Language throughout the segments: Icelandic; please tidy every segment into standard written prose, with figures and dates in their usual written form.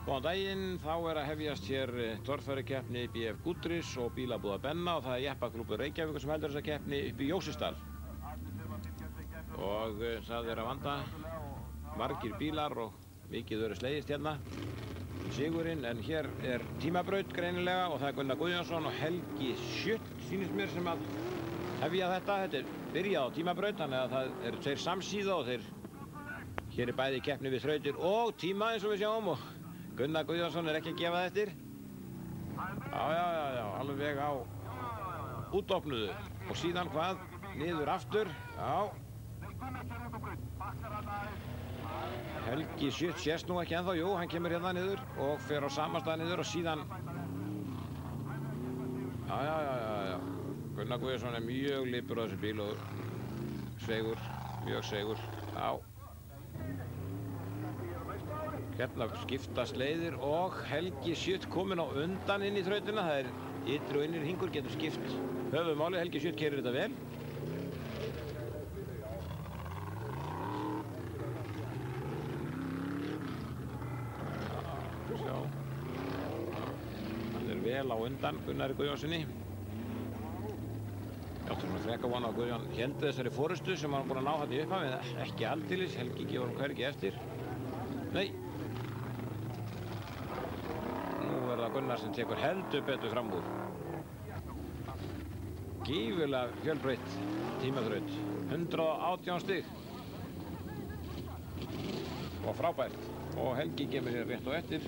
Góðan daginn, þá að hefjast hér torfærukeppni BF Goodrich og bílabúða Benna og það Jeppaklúbbur Reykjavíkur sem heldur þessa keppni upp í Jósefsdal. Og það að vanda margir bílar og mikið verið slegist hérna í sigurinn, en hér tímabraut greinilega og það Gunnar Guðjónsson og Helgi Schutt sýnist mér sem að hefja þetta. Þetta byrjað á tímabraut, þannig að það tveir samsíða og hér bæði keppni við þrautir og tíma eins og við sjáum og Gunnar Guðjónsson ekki að gefa þetta eftir. Já, alveg á útopnuðu og síðan hvað? Niður aftur, já. Helgi Schutt sést nú ekki ennþá, jú, hann kemur hérna niður og fer á sama stað niður og síðan Já. Gunnar Guðjónsson mjög lipur á þessu bíl og segur, mjög segur, já. Hérna skiptast leiðir og Helgi Schutt kominn á undan inn í þrautina. Það ytri og innri hringur getur skipt höfuðmáli. Helgi Schutt keyrir þetta vel. Sjá. Hann vel á undan Gunnari Guðjónssoni. Ég átti svona freka vona að Guðjón héldi þessari forystu sem hann búinn að ná hann í upphafið. Ekki aldeilis, Helgi gefur hann hvergi eftir. Nei. Gunnar sem tekur heldur betur fram úr. Gífurlega fjölbreytt tímaþraut. 118 stig. Og frábært. Og Helgi gefur hér rétt og eftir.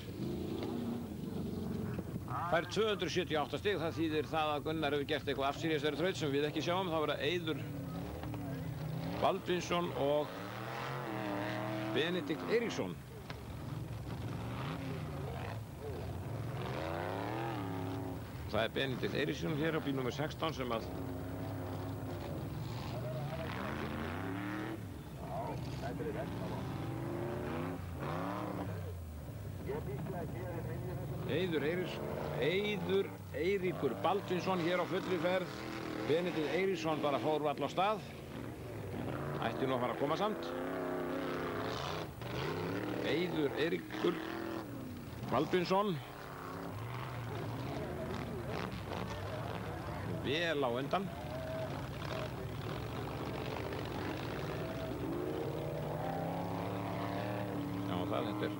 Fær 278 stig. Það þýðir það að Gunnar hefur gert eitthvað afsýrið þessari þraut sem við ekki sjáum. Það verða Eiður Baldvinsson og Benedikt Eiríksson. Það Benedikt Eiríksson hér á bíl nr. 16 sem að Eiður Eiríkur Baldvinsson hér á fullri ferð. Benedikt Eiríksson bara fór vall á stað. Ætti nú að fara að koma samt. Eiður Eiríkur Baldvinsson vel á undan. Já, þetta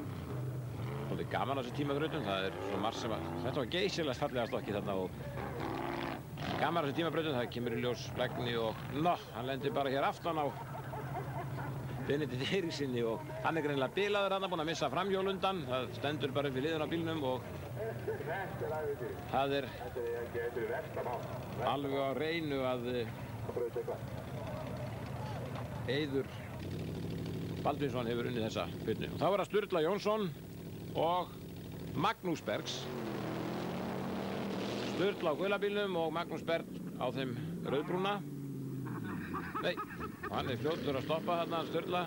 svolítið gaman á þessu tímabrautum. Það svo margt sem að þetta var geysilega fallega stokki þarna og gaman á þessu tímabrautum. Það kemur í ljós flækni og hann lendir bara hér aftan á Benedikt Eiríkssoni og hann greinilega bilaður hann, búinn að missa framhjól undan. Það stendur bara upp við hliðina á bílnum og það alveg á reynu að Eiður Baldvinsson hefur unnið þessa byrnu. Og þá það Sturla Jónsson og Magnús Bergs. Sturla á gulabílnum og Magnús Berg á þeim rauðbrúna. Nei, og hann fljótur að stoppa þarna, Sturla.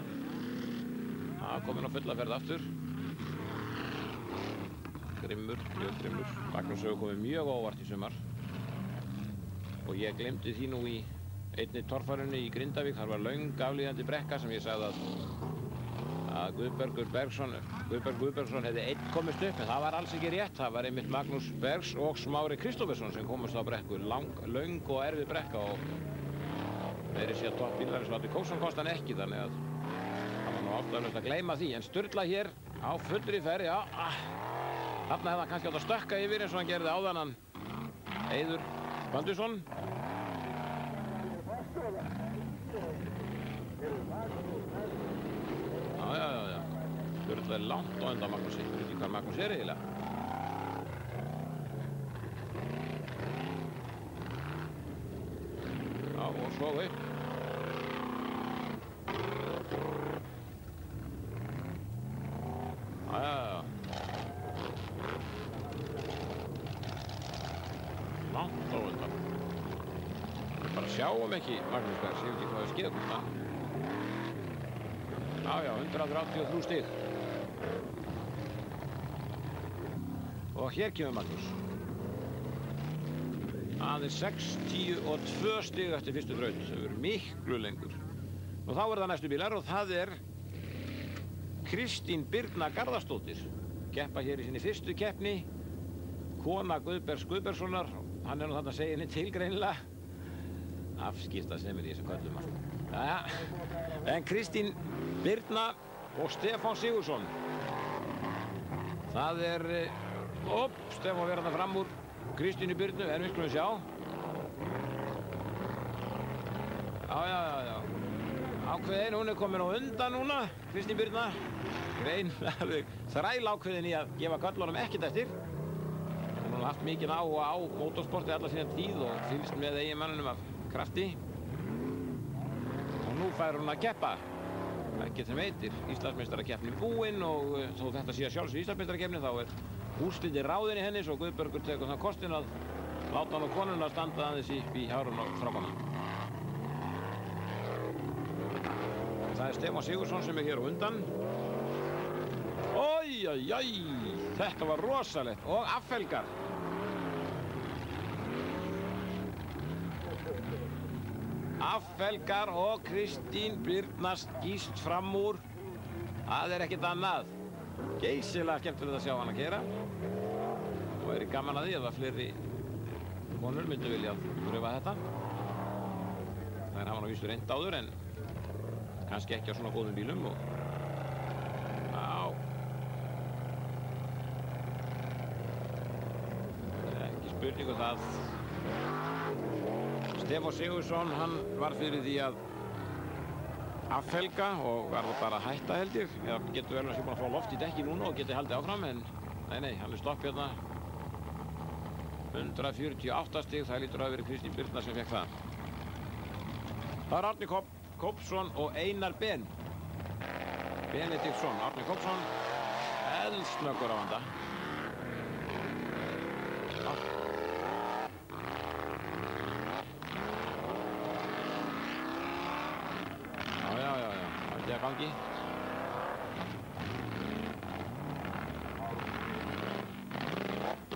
Kominn á fulla ferð aftur. Grimmur, mjög grimmur. Magnús hefur komið mjög óvart í sumar. Og ég glemdi því nú í einni torfærunni í Grindavík. Þar var löng aflíðandi brekka sem ég sagði að Guðberg Guðbergsson hefði einn komist upp, en það var alls ekki rétt. Það var einmitt Magnús Bergs og Smári Kristófersson sem komist á brekku. Löng og erfið brekka og meiri sé að toppbílarins Valdi Kóksson kosti hann ekki, þannig að það var nú ástæðulaust að gleyma því. En Sturla hér á fullri ferð, já. Þarna hefði hann kannski átt að stökka yfir eins og hann gerði áðan hann Eiður Baldvinsson. Já. Sturla langt á undan Magnúsi. Ég veit ekki hvað Magnús eiginlega. Já, og svo upp. Já. Langt á undan. Bara sjáum ekki Magnús Bergs, ég veit ekki hvað það skeið út. Já, 183 stig. Og hér kemur Magnús. Aðeins 62 stig eftir fyrstu þraut. Það verður miklu lengur. Og þá það næstu bílar og það Kristín Birna Garðarsdóttir. keppa hér í sinni fyrstu keppni. Kona Guðbergs Guðbergssonar, hann nú þarna að segja henni til greinilega. Afskipta sem í þessum köllum allt. Jæja, en Kristín Birna og Stefán Sigurðsson. Það Stefán verður þarna fram úr Kristínu Birnu, en við skulum sjá. Já. Ákveðin, hún komin á undan núna, Kristín Birna. Greinilega þræl ákveðin í að gefa köllunum ekkert eftir. Hún har haft mikið áhuga á mótorsporti alla sína tíð og fylgst með eiginmanninum af krafti. Og nú fær hún að keppa. Ekkert sem heitir, Íslandsmeistarakeppnin búinn og þó þetta sé að sjálfsögðu Íslandsmeistarakeppni þá úrslitið ráðin í henni svo Guðbergur tekur það kostin að láta hann og konuna standa aðeins í hárun og strákana. Það Stefán Sigurðsson sem hér á undan. Þetta var rosalegt og affelgar. Affelgar og Kristín Birna skýst fram úr. Það ekkert annað. Geysilega skemmtilegt að sjá hana keyra. Og gaman að því að fleiri konur myndu vilja pröfa þetta. Þær hafa nú víst reynt áður en kannski ekki á svona góðum bílum og ekki spurningu það. Stefán Sigurðsson, hann var fyrir því að affelga og var bara að hætta held ég. Eða getur vel að sé búin að fá loft í dekki núna og geti haldið áfram en nei, hann stopp hérna. 148 stig, það lítur að vera Kristín Birna sem fekk það. Það Árni Kópsson og Einar Benediktsson. Árni Kópsson, eldsnöggur á vanda. Það er gangi.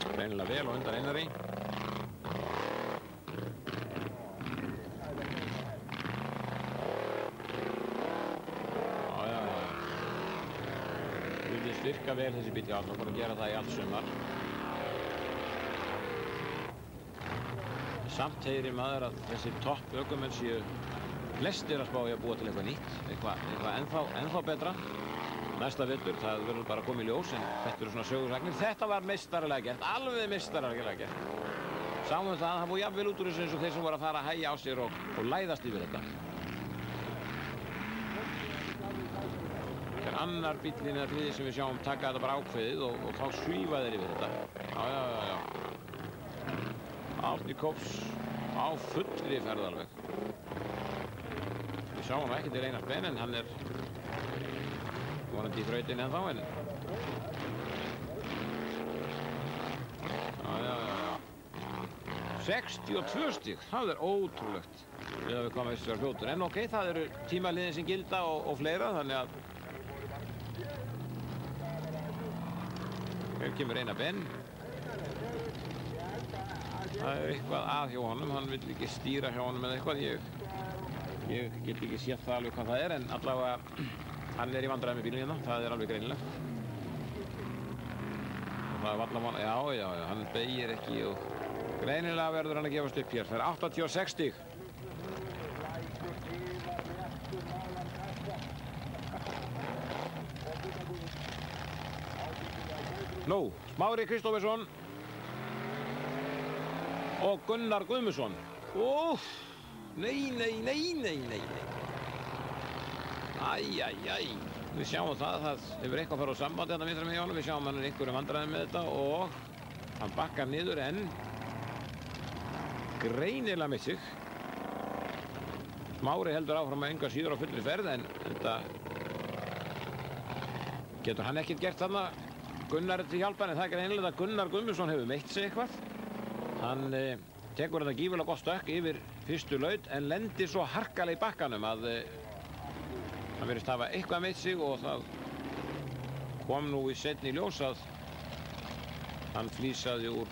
Greinilega vel og undan Einari. Virka vel þessi bíl, já, það er bara að gera það í allt sumar. Samt heyrir maður að þessi topp ökumenn séu flestir að spá í að búa til eitthvað nýtt, eitthvað ennþá betra. Næsta vetur, það verður bara að koma í ljós, en þetta eru svona sögursagnir. Þetta var meistaralega gert, alveg meistaralega gert. Sáum við það búið jafnvel út úr þessu eins og þeir sem voru að fara að hægja á sér og læðast yfir þetta. Annar bíllinn eða þriði sem við sjáum taka þetta bara ákveðið og þá svífa þeir yfir þetta. Já. Árni Kóps á fullri ferð alveg. Við sjáum ekki til Einar Ben en hann vonandi í þrautinni ennþá en... Já. 62 stig, það ótrúlegt við að við komum þessu að fljótur. En ok, það eru tímaliðin sem gilda og fleira þannig að hér kemur Einar Ben. Það eitthvað að hjá honum, hann vill ekki stýra hjá honum eða eitthvað. Ég get ekki séð það alveg hvað það en allavega hann í vandræðum með bílinn hérna, það alveg greinilegt. Og það varla von, já, hann beygir ekki og greinilega verður hann að gefast upp hér. Það 86 stig. Nú, Smári Kristófersson og Gunnar Guðmundsson. Nei. Við sjáum það hefur eitthvað farið á sambandi þetta vinstra með honum. Við sjáum hann einhverjum vandræðum með þetta og hann bakkar niður en greinilega með sig. Smári heldur áfram að enga síður á fullri ferð en þetta getur hann ekkert gert þarna. Gunnar til hjálpar en það greinilega að Gunnar Guðmundsson hefur meitt sig eitthvað. Hann tekur þetta gífurlega gott stökk yfir fyrstu laut en lendir svo harkalega í bakkanum að hann virðist hafa eitthvað meitt sig og það kom nú í seinni ljós að hann flísaði úr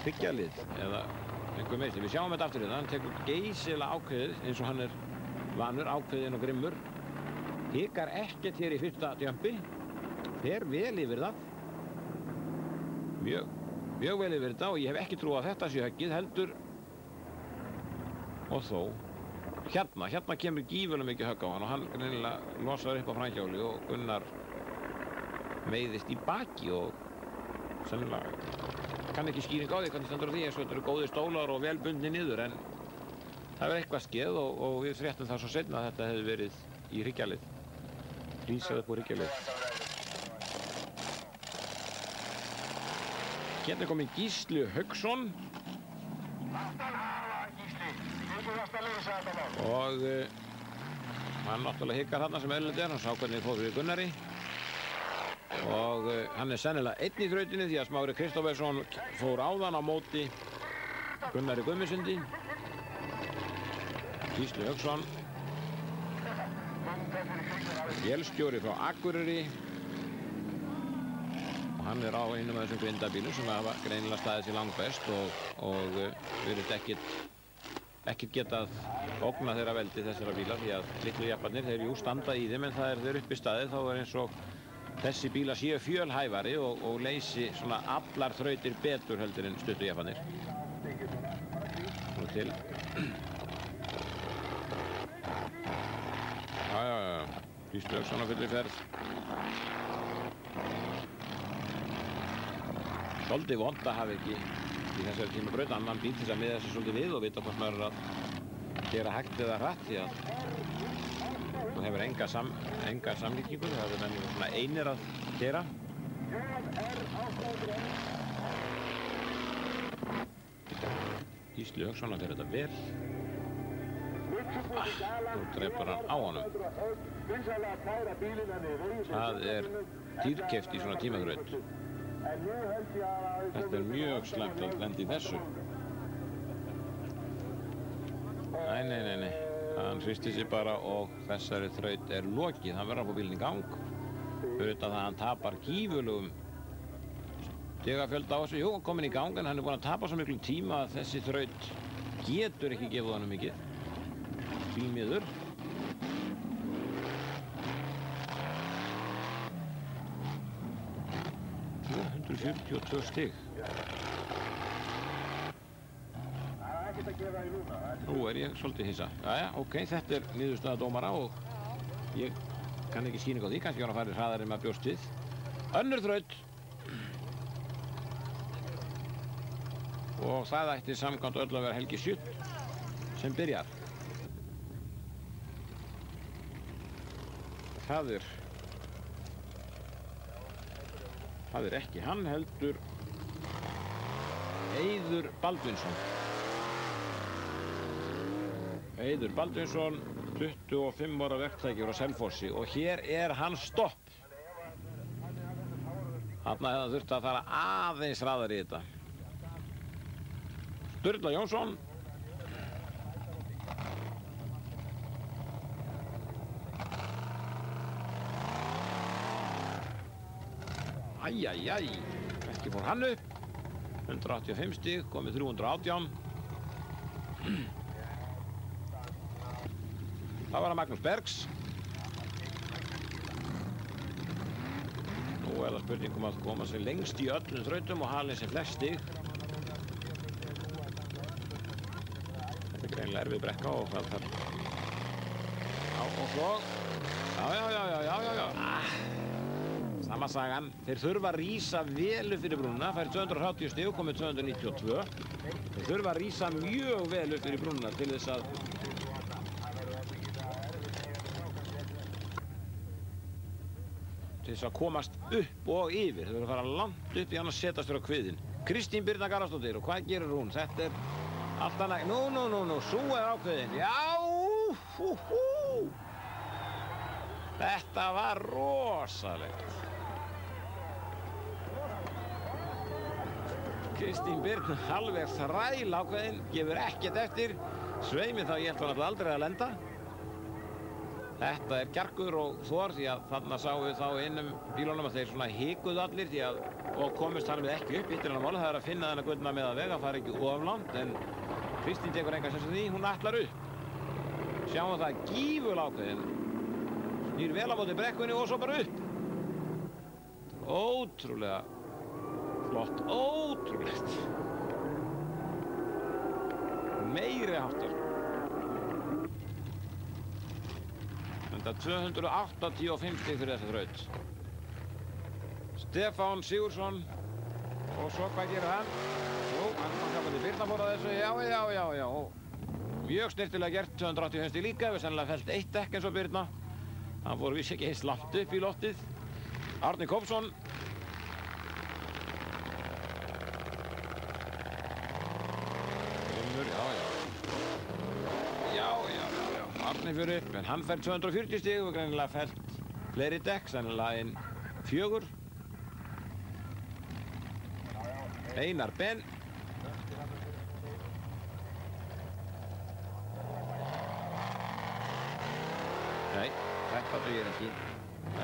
hryggjarlið eða einhver meitt. Við sjáum þetta aftur hérna, hann tekur geysilega ákveðið eins og hann vanur, ákveðinn og grimmur. Hikar ekkert hér í fyrsta jumpi. fer vel yfir það. Mjög vel yfir þetta og ég hef ekki trú að þetta sé höggið heldur. Og þó, hérna kemur gífurlega mikið högg á hann og hann greinilega losar upp á framhjáli og Gunnar meiðist í baki og sennilega kann ekki skýring á því hvernig stendur á því eins og þetta eru góðir stólar og vel bundnir niður en það er eitthvað skeð og við fréttum það svo seinna að þetta hefði verið í hryggjarlið. Rísað upp úr hryggjarlið. Hérna er kominn Gísli Hauksson. Og hann náttúrulega hikar þarna sem eðlilegt er, hann sá hvernig fór fyrir Gunnari og hann er sennilega einn í þrautinni því að Smári Kristófersson fór áðan á móti Gunnari Guðmundsyni. Gísli Hauksson, vélstjóri frá Akureyri og hann er á einum af þessum grindabílum sem hafa greinilega staðið sér langbest og virðist ekkert getað ógna þeirra veldi þessara bíla því að litlu jepparnir, þeir jú standa í þeim en það er þeir upp í staðið þá er eins og þessi bíla séu fjölhæfari og leysi svona allar þrautir betur heldur en stuttu jepparnir. Og til. Já. Gísli Hauksson á fullri ferð. Svolítið vont að hafa ekki í þessari tímabraut annan bíl til þess að miða þessu svolítið við og vita hvort maður er að gera hægt eða hratt því að þú hefur enga samlíkingu, það er menn svona einir að gera. Gísli Hauksson að fyrir þetta vel. Nú dreipur hann á honum. Það er dýrkeypt í svona tímabraut. Þetta er mjög slæmt að lenda í þessu. Nei. Hann hristi sig bara og þessari þraut er lokið. Hann verður að fá bílinn í gang. Fyrir þetta að hann tapar gífurlegum stigafjölda á þessu. Jú, kominn í gang en hann er búinn að tapa svo miklu tíma að þessi þraut getur ekki gefið honum mikið. Því miður. 242 stig. Nú er ég svolítið hissa. Jæja, ok, þetta er niðurstaða dómara og ég kann ekki skýring á því, kannski var hann farið hraðar en maður bjóst við. Önnur þraut. Og það ætti samkvæmt öll að vera Helgi Sjutt sem byrjar. Það er ekki hann heldur Eiður Baldvinsson. Eiður Baldvinsson, 25 ára verktæki frá Selfossi og hér er hans stopp. Þarna hefði hann þurft að fara aðeins hraðar í þetta. Sturla Jónsson. Æjæjæj, ekki fór hann upp. 185 stig, komið 318. Það var að Magnús Bergs. Nú er það spurningum að koma sér lengst í öllum þrautum og halið sér flest stig. Þetta er greinilega erfið brekka og það þarf á og flog. Já. Sama sagan. Þeir þurfa að rísa vel upp fyrir brúnna. Fær 280 stig og komið 292. Þeir þurfa að rísa mjög vel upp fyrir brúnna til þess að komast upp og yfir. Þeir þurfa að fara langt upp í annars setast fyrir á kviðinn. Kristín Birna Garðarsdóttir og hvað gerir hún? Þetta er allt annað. Nú, sú er ákveðin. Já, Þetta var rosalegt. Kristín Birna alveg þræl ákveðin, gefur ekkert eftir. Sveimi þá ég ætla hann aldrei að lenda. Þetta er Kjarkur og Þór því að þarna sáum við þá innum bílunum að þeir svona hikuðu allir því að og komist hann við ekki upp. Hittir hann að mála það er að finna þennan gullna með að vega, fara ekki of langt en Kristín tekur enga sem því, hún ætlar upp. Sjáum það gífurlega ákveðin. Snýr vel á móti brekkunni og svo bara upp. ótrúlega flott, ótrúlegt. Meiri háttar. Þetta 285 stig fyrir þessa þraut. Stefán Sigurðsson. Og svo hvað gerir hann? Jú, hann skapandi Birna fór að þessu. Já. Mjög snirtilega gert, 285 stig líka. Við sennilega fellt eitt dekk eins og Birna. Hann fór vissi ekki eins langt upp í loftið. Árni Kópsson. Árni fyrir upp, en hann fær 240 stig og greinilega fellt fleiri dekk, sennilega inn 4. Einar Ben. Nei, þetta dugir ekki.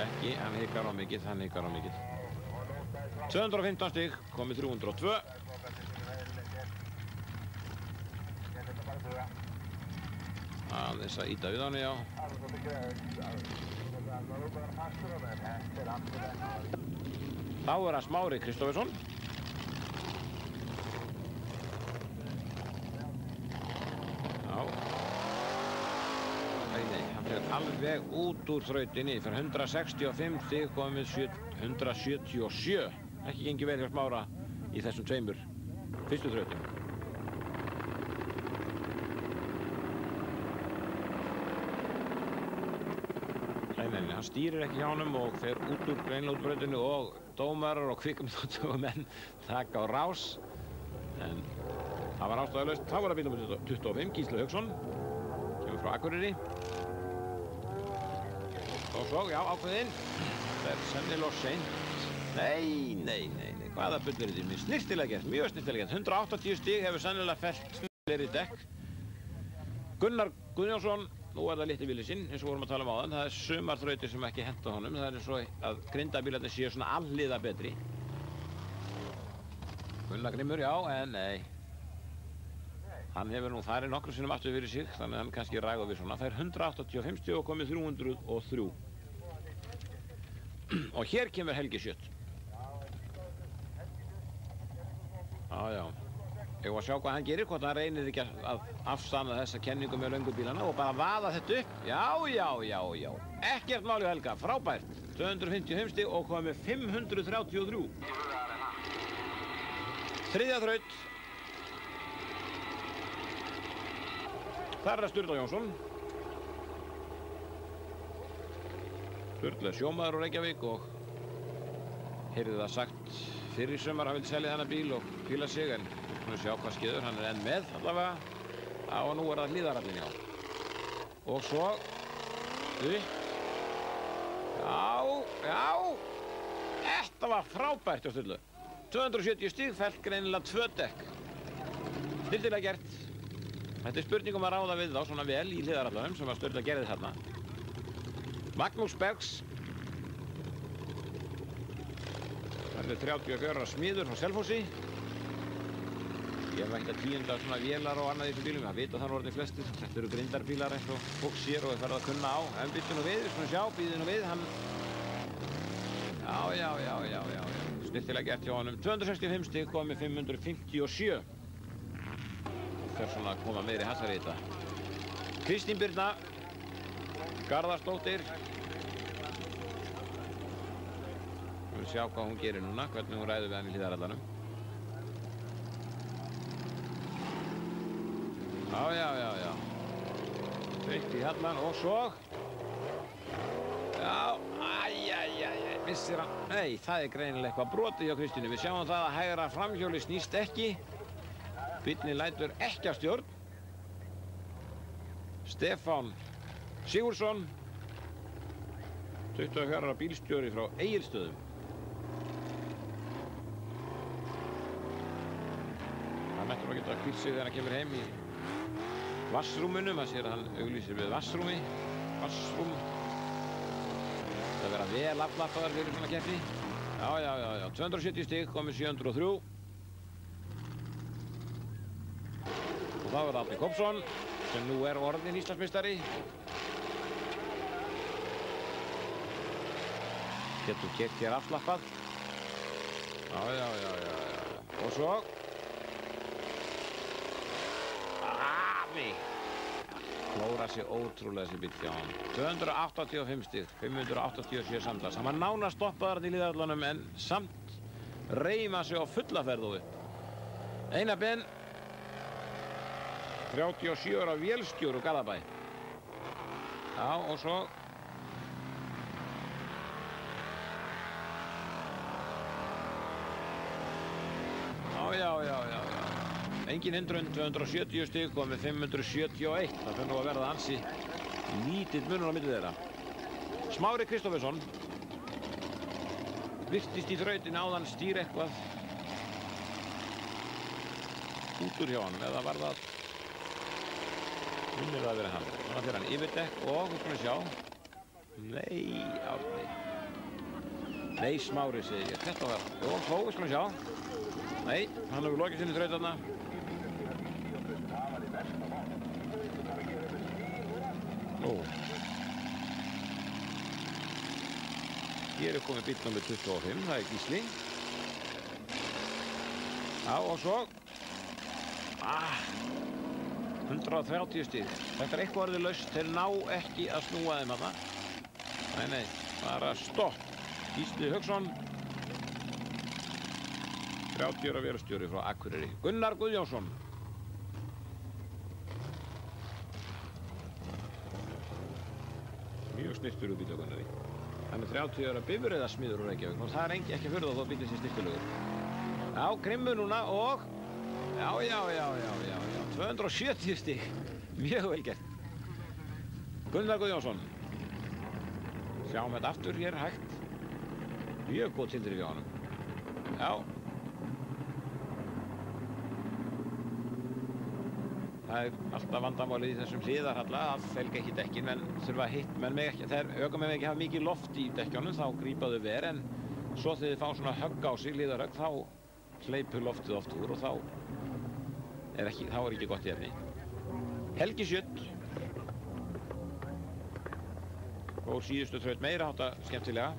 Ekki, hann hikar á mikið, 215 stig, komið 302. Aðeins að ýta við hann, já. Þá það Smári Kristófersson. Já. Nei, hann fer alveg út úr þrautinni. Fyrir 165 stig komið 177. Ekki gengið vel hjá Smára í þessum tveimur fyrstu þrautum. Nei, hann stýrir ekki hjá honum og fer út úr greinilega út brautinu og dómarar og kvikmyndatökumenn taka á rás. En það var ástæðulaust. Þá var það bíl númer 25, Gísli Hauksson. Kemur frá Akureyri. Og svo, já, ákveðinn. Það sennilega seint. Nei. Hvaða bull er þetta? Snirtilega gert, mjög snirtilega gert. 180 stig hefur sennilega fellt fleiri dekk. Gunnar Guðjónsson. Nú það litli sinn, eins og vorum að tala áðan. Það sumar þrautir sem ekki henta honum. Það eins og að grindabílarnir séu svona alliða betri. Gunnar Grimmur, já, en nei. Hann hefur nú farið nokkru sinnum aftur fyrir sig, þannig að hann kannski rægur við svona. Fær 185 stig og komið 303. Og hér kemur Helgi Sjött. Já. Ég var að sjá hvað hann gerir, hvort hann reynir ekki að afsanna þessa kenningu með löngubílana og bara vaða þetta upp. Já. Ekkert mál hjá Helga, frábært. 255 stig og komið 533. Þriðja þraut. Þar það Sturla Jónsson. Sturla er sjómaður úr Reykjavík og heyrði það sagt fyrir sumar hann vildi selja þennan bíl og píla sig, en við skulum sjá hvað skeður, hann er enn með allavega. Já, og nú er það hlíðarallinn, já. Og svo upp. Já. Þetta var frábært hjá Sturlu. 270 stig, fellt greinilega 2 dekk. Snyrtilega gert. Þetta er spurning að ráða við þá svona vel í hlíðarallanum sem að Sturla gerði þarna. Magnús Bergs. Það er 34 smiður frá Selfossi. Ég var ekki að tíunda svona vélar og annað í þessum bílum. Það vita það nú orðið flestir. Þetta eru grindarbílar eins og fólk sér og þeir farið að kunna á. En býttu nú við, svona sjá, býðu nú við. Hann... Já. Snirtilega gert hjá honum. 265 stig komið 557. Það svona að koma meiri hasar í þetta. Kristín Birna. Garðarsdóttir. Við viljum sjá hvað hún gerir núna, hvernig hún ræður við hann í hlíðarallanum. Já. Upp í hallan og svo. Já, missir hann. Nei, það er greinilega eitthvað brotið hjá Kristínu. Við sjáum það að hægra framhjóli snýst ekki. Bíllinn lætur ekki af stjórn. Stefán Sigurðsson. 24 ára bílstjóri frá Egilsstöðum. Hann mættur að geta kvílt sig þegar hann kemur heim í vassrúmunum. Það sér að hann auglýsir við vassrúmi. Vassrúm. Það vera vel aflappaðar fyrir svona keppni. Já. 270 stig, komið 703. Og þá er Árni Kópsson, sem nú er orðinn Íslandsmeistari. Getur keyrt hér afslappað. Já. Og svo. Afi. Klóra sig ótrúlega þessi bíll hjá hann. 285 stig, 587 samtals. Hann var nánast stoppaðar í liðarallanum en samt reima sig á fulla ferð og upp. Einar Ben, 37 ára vélstjóri úr Garðabæ. Já, og svo. Já. Engin hindrun, 270 stig, komið 571. Það fyrir nú að verða ansi lítill munur á milli þeirra. Smári Kristófersson virtist í þrautin áðan stýr eitthvað út úr hjá hann, eða var það minnir það að vera hann. Þannig að fyrir hann yfirdekk og, við skulum sjá. Nei, Árni. Nei, Smári segi ég. Þetta var, jú, þó, við skulum sjá. Nei, hann hefur lokið sinni þraut þarna. Nú. Hér komið bíll númer 25, það er Gísli. Já, og svo. 130 stig. Þetta er eitthvað orðið laust, þeir ná ekki að snúa þeim þarna. Nei, bara stopp. Gísli Hauksson. 30 ára vélstjóri frá Akureyri. Gunnar Guðjónsson. Mjög snyrtur úr bíl á Gunnari. Hann er 30 ára bifreiðasmiður úr Reykjavík. Og það er ekki fyrir þá bílinn sé snyrtilegur. Já, Grimmur núna og... Já. 270 stig. Mjög vel gert. Gunnar Guðjónsson. Sjáum þetta aftur hér hægt. Mjög góð tildrif hjá honum. Já. Það er alltaf vandamálið í þessum hliðarhalla að felga ekki dekkin, menn þurfa hitt, menn með ekki, þegar ökumenn ekki hafa mikið loft í dekkjónum, þá grípa þau ver, en svo þegar þið fá svona högg á sig, hliðarhögg, þá hleypur loftið oft úr og þá er ekki gott í efni. Helgi Sjödd. Og síðustu þraut meira hátta skemmtilega.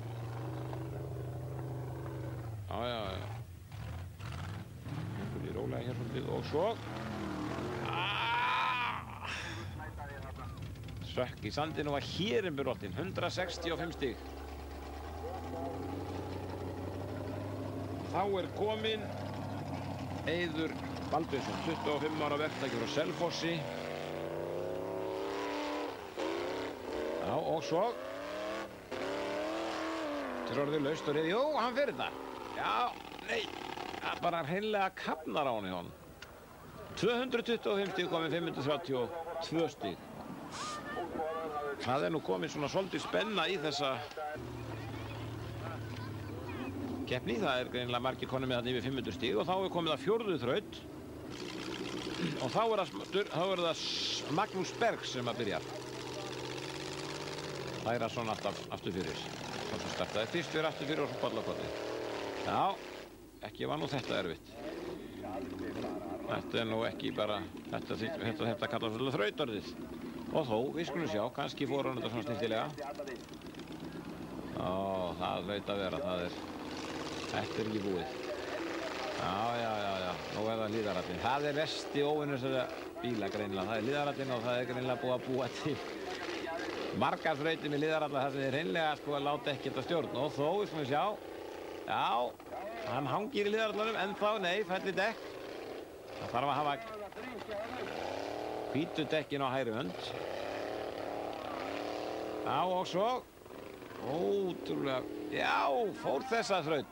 Já. Þú er rólega hér svolítið og svo. Sökk í sandinu var Hérimburoltinn, 165 stig. Þá er kominn Eiður Baldvinsson, 25 ára verktaki frá Selfossi. Já, og svo. Til orðið laust og reyði, jú, hann fyrir það. Já, nei, það bara hreinlega kafnar á hann í honum. 225 stig komið 532 stig. Það er nú komið svona svolítið spenna í þessa keppni. Það er greinilega margir konur með þarna yfir 500 stig og þá er komið að fjórðu þraut. Og þá er það Magnús Berg sem að byrja. Það er svona alltaf aftur fyrir. Það startaði fyrst fyrir aftur fyrir og svo ballakotni. Já, ekki var nú þetta erfitt. Þetta er nú ekki bara, þetta kallast vel þrautorðið. Og þó, við skulum sjá, kannski fór hann þetta svona snirtilega. Ó, það hlaut að vera, þetta er ekki búið. Já, nú er það hlíðarallinn. Það er versti óvinnur þessara bíla greinilega. Það er hlíðarallinn og það er greinilega búið að búa til margar þrautir með hlíðaralla þar sem þeir hreinlega sko að láta ekkert að stjórn. Og þó, við skulum sjá. Já, hann hangir í hlíðarallanum, en þá, nei, fælli dekk. Það þarf að hafa hvítu dekkin á hægri hönd. Já, og svo. Ótrúlega. Já, fór þessa þraut.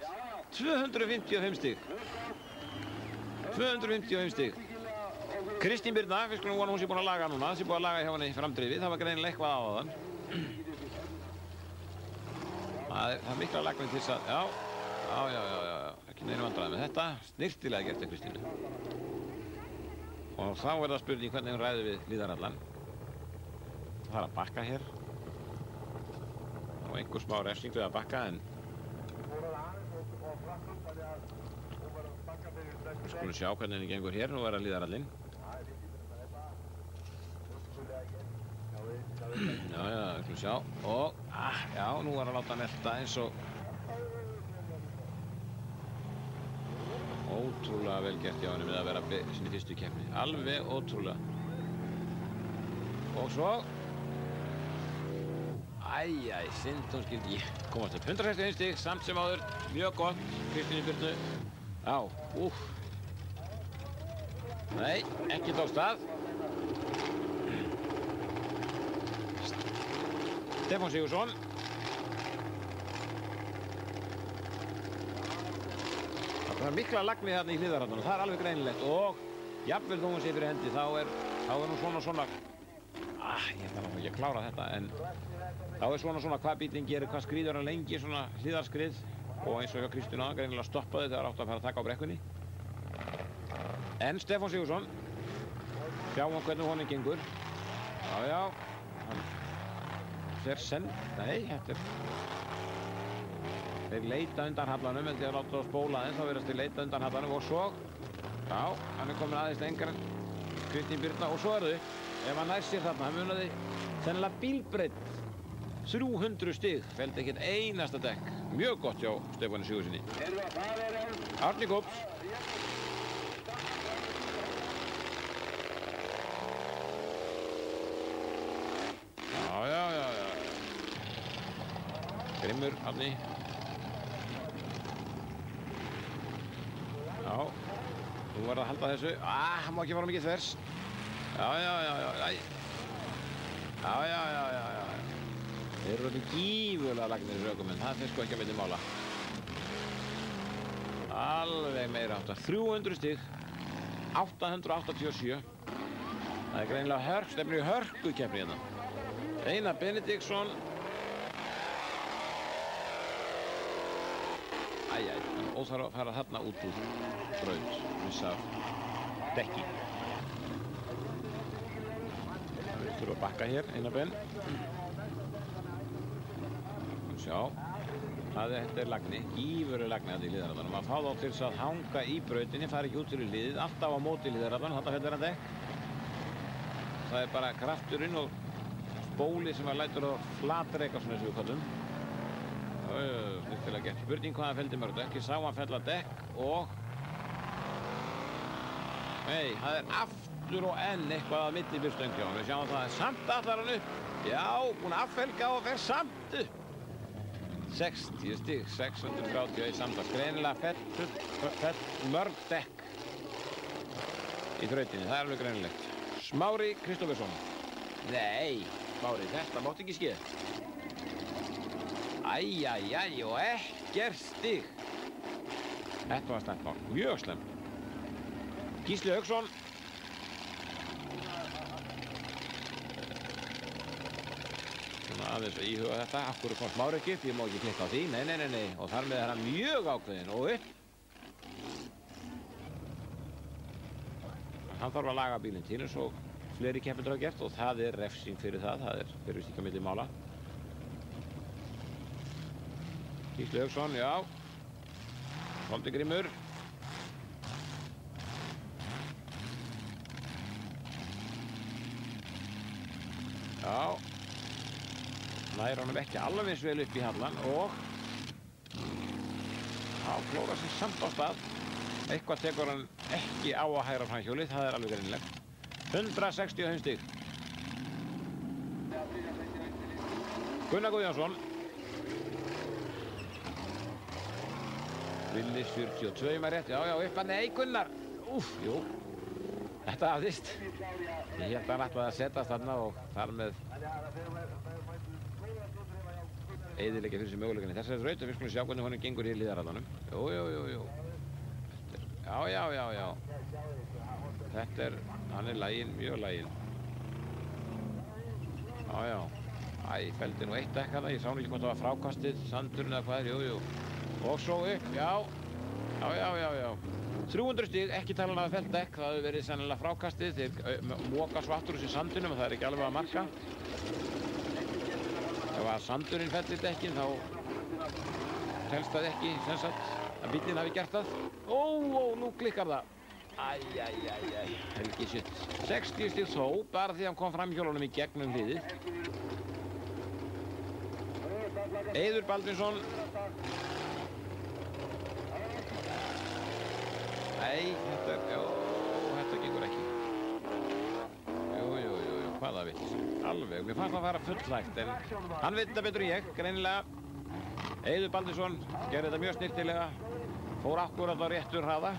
255 stig. 255 stig. Kristín Birna, við skulum vona hún sé búin að laga núna. Það sé búin að laga hjá henni framdrifið. Það var greinilega eitthvað á þann. Það er mikla lagning til þess að, já. Ekki neinu vandræði með þetta. Snyrtilega gert af Kristínu. Og þá er það spurning hvernig hún ræður við hlíðarallan. Það er að bakka hér. Og einhver smá refsing við að bakka, en við skulum sjá hvernig henni gengur hér. Nú er það hlíðarallinn. Já, við skulum sjá. Og, já, nú er að láta melta eins og Ótrúlega vel gert hjá henni með að vera sinni fyrstu keppni. Alveg ótrúlega. Og svo... Æjæj, synd hún skildi komast upp. 161 stig, samt sem áður. Mjög gott, Kristínu Birnu. Já, Nei, ekki tókst það. Stefán Sigurðsson. Það er mikla lagni þarna í hliðarhallanum, það er alveg greinilegt. Og jafnvel þó hún sé fyrir hendi, þá er nú svona... ég ætla ekki að klára þetta, en þá er svona hvað bílinn gerir, hvað skríður hann lengi, svona hliðarskrið. Og eins og hjá Kristínu áðan greinilega stoppaði þegar átti að fara að taka á brekkunni. En Stefán Sigurðsson, sjáum hvernig honum gengur. Já, hann fer senn, nei, þetta er... Þeir leita undan hallanum, en þegar láta það spóla aðeins, þá verðast þeir leita undan hallanum og svo... Já, hann er komin aðeins lengra en Kristín Birna og svo þau, ef hann nær sér þarna, hann munaði sennilega bílbreytt. 300 stig, felldi ekkert einasta dekk. Mjög gott hjá Stefáni Sigurðssoni. Árni Góps. Já. Grimmur, Árni. Já, þú verður að halda þessu. Hann má ekki fara mikið þvers. Já. Þeir eru alveg gífurlega lagnir í ökumenn, það finnst sko ekki að milli mála. Alveg meira áttar. 300 stig, 887. Það er greinilega stefnir í hörkukeppni hérna. Einar Benediktsson. Hann óþarf að fara þarna út úr braut, missa dekki. Það þurfa að bakka hér, Einar Ben. Sjá, þetta er lagni, gífurleg lagni að í hliðarhallanum. Að fá þá til þess að hanga í brautinni, fara ekki út fyrir hliðið, alltaf á móti hliðarhallanum, þarna fellur hann dekk. Það er bara krafturinn og spóli sem að lætur að flatreka svona eins og við kallum. Snirtilega gert. Spurning hvað hann felldi mörg dekk, ég sá hann fella dekk og... Nei, það er aftur og enn eitthvað að milli fyrstöng hjá hann. Við sjáum það, samt allar hann upp. Já, búinn að affelga og fer samt upp. 60 stig, 631 samtals. Greinilega fell mörg dekk í þrautinni, það er alveg greinilegt. Smári Kristófersson. Nei, Smári, þetta mátt ekki skeið. Og ekkert stig. Þetta var slæmt mál, mjög slæmt. Gísli Hauksson. Aðeins að íhuga þetta, akkur kom Smári ekki upp, ég má ekki klikka á því, nei, og þar með er hann mjög ákveðinn og upp. Hann þarf að laga bílinn til eins og fleiri keppendur hafa gert og það er refsing fyrir það, það er fyrir stíka milli mála. Gísli Hauksson, já, svolítið grimmur. Já. Nær honum ekki alveg eins vel upp í hallan og klórar sig samt á stað. Eitthvað tekur hann ekki á að hægra framhjólið, það er alveg greinilegt. 165 stig. Gunnar Guðjónsson. Villis 42 með rétt, já, upp að nei Gunnar. Jú, þetta hafðist. Ég held að hann ætlaði að setjast þarna og þar með eyðileggja fyrir sig möguleikann. Þessari þrautum, við skulum sjá hvernig honum gengur í hliðarhallanum. Jú. Já. Þetta er, hann er laginn, mjög laginn. Já. Felldi nú eitt dekk hana, ég sá nú ekki hvort það var frákastið, sandurinn eða hvað er, jú. Og svo upp, já. 300 stig, ekki tala um að fellt dekk, það hefur verið sennilega frákastið, þeir moka svartur úr sér sandunum og það er ekki alveg að marka. Ef að sandurinn fellir dekkin þá telst það ekki, sem sagt, að bíllinn hafi gert það. Nú klikkar það. Helgi shit. 60 stig þó, bara því að hann kom fram hjólunum í gegnum hliðið. Eiður Baldvinsson. Nei, þetta gengur ekki. Jú, hvaða vitt. Alveg, mér fannst að fara fullhægt, en hann veit þetta betur en ég, greinilega. Eiður Baldursson gerði þetta mjög snyrtilega, fór akkúrat á réttur hraða.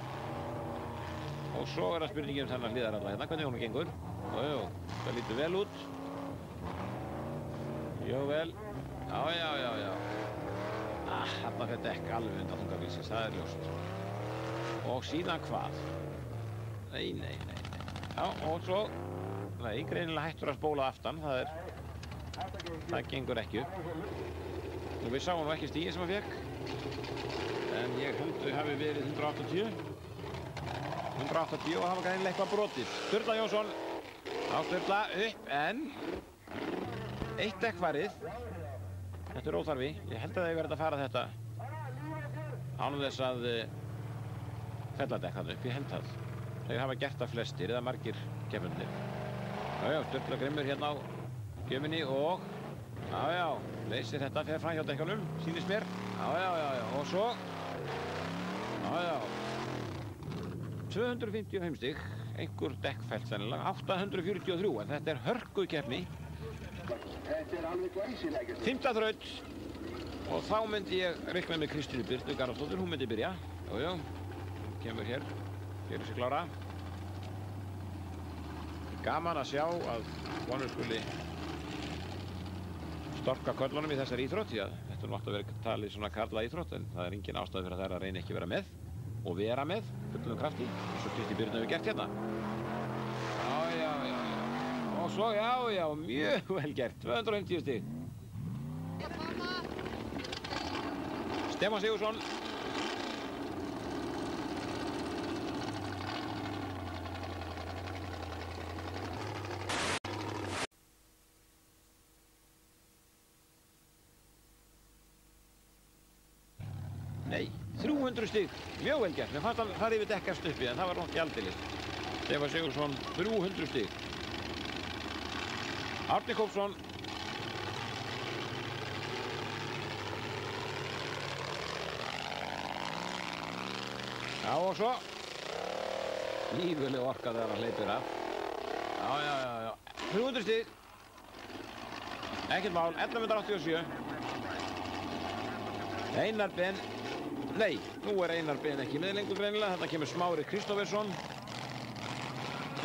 Og svo það spurningin þennan hlíðaralla hérna, hvernig hún gengur. Jú, það lítur vel út. Jú, vel. Já. Þarna fyrir dekk alveg undan þungabílsins, það ljóst. Og síðan hvað? Nei. Já, og svo, greinilega hættur að spóla aftan, það gengur ekki upp. Og við sáum ekki stígið sem hann fékk. En ég held þau hafi verið 180 og hafa greinilega eitthvað brotið. Sturla Jónsson á Sturla upp, en eitt dekk farið. Þetta er óþarfi. Ég held að það hefur verið að fara þetta án þess að fella dekk þarna upp. Ég held það. Þeir hafa gert það flestir eða margir keppendur. Já, Sturla grimmur hérna á gjöfinni og leysir þetta, fer fram hjá dekkanum, sýnist mér. Já, og svo 255 stig, einhver dekkfælt sennilega, 843, en þetta er hörkukeppni. 5. þraut og þá myndi ég reikna með Kristínu Birnu Garðarsdóttur, hún myndi byrja. Jú, kemur hér, gerir sig klára. Gaman að sjá að konur skuli storka körlunum í þessari íþrótt, því að þetta átt að vera talið svona karla íþrótt, en það er engin ástæð fyrir að þær að reyna ekki að vera með og vera með fullum krafti, eins og Kristín Birna hefur gert hérna. Já. Og svo, já, mjög vel gert, 250 stig. Stefán Sigursson. Nei, 300 stig, mjög vel gert. Mér fannst hann þar yfir dekkast uppi, en það var nokkið aldeilis. Stefán Sigursson, 300 stig. Árni Kópsson. Já, og svo. Lífurleg orka þegar hann hleypur af. Já. 300 stig. Ekkert mál, 1187. Einar Ben. Nei, nú er Einar Ben ekki með lengur greinilega. Þarna kemur Smári Kristófersson.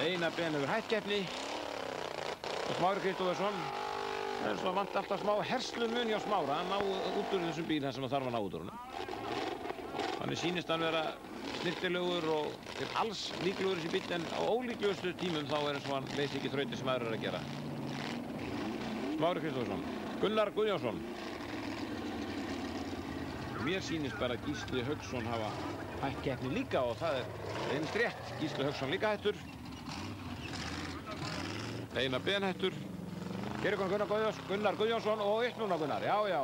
Einar Ben hefur hætt keppni. Og Smári Kristófersson. Það er svona vant alltaf smá herslumun hjá Smára. Hann ná út úr þessum bíl þar sem hann þarf að ná út úr honum. Þannig sýnist hann vera snyrtilegur og er alls líklegur þessi bíl, en á ólíklegustu tímum þá er eins og hann veist ekki þrautir sem aðrir er að gera. Smári Kristófersson. Gunnar Guðjónsson. Mér sýnist bara að Gísli Hauksson hafa hætt keppni líka og það er einst rétt. Gísli Hauksson líka hættur. Einar Ben hættur. Hér er Gunnar Guðjónsson og upp núna Gunnar. Já.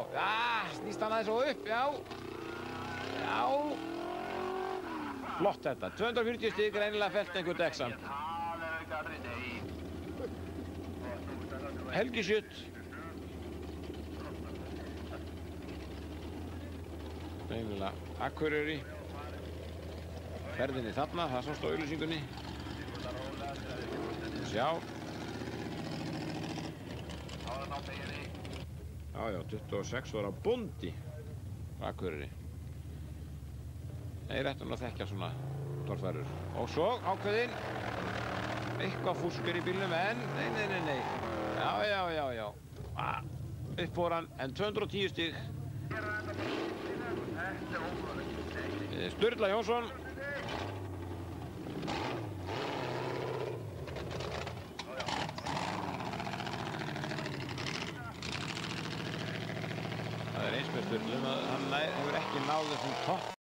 Snýst hann aðeins og upp, já. Flott þetta. 240 stig, greinilega fellt einhver dekksamt. Helgi Sjutt. Greinilega Akureyri. Ferðinni þarna, það sást á auglýsingunni. Sjá. Já, 26 var á Bondi. Akureyri. Þeir ættu að þekkja svona torfærur. Og svo ákveðinn. Eitthvað fúskur í bílnum, en nei. Já. Uppfóran, en 210 stig. Sturla Jónsson. Það er eins með Sturlum að hann hefur ekki náð þessum topp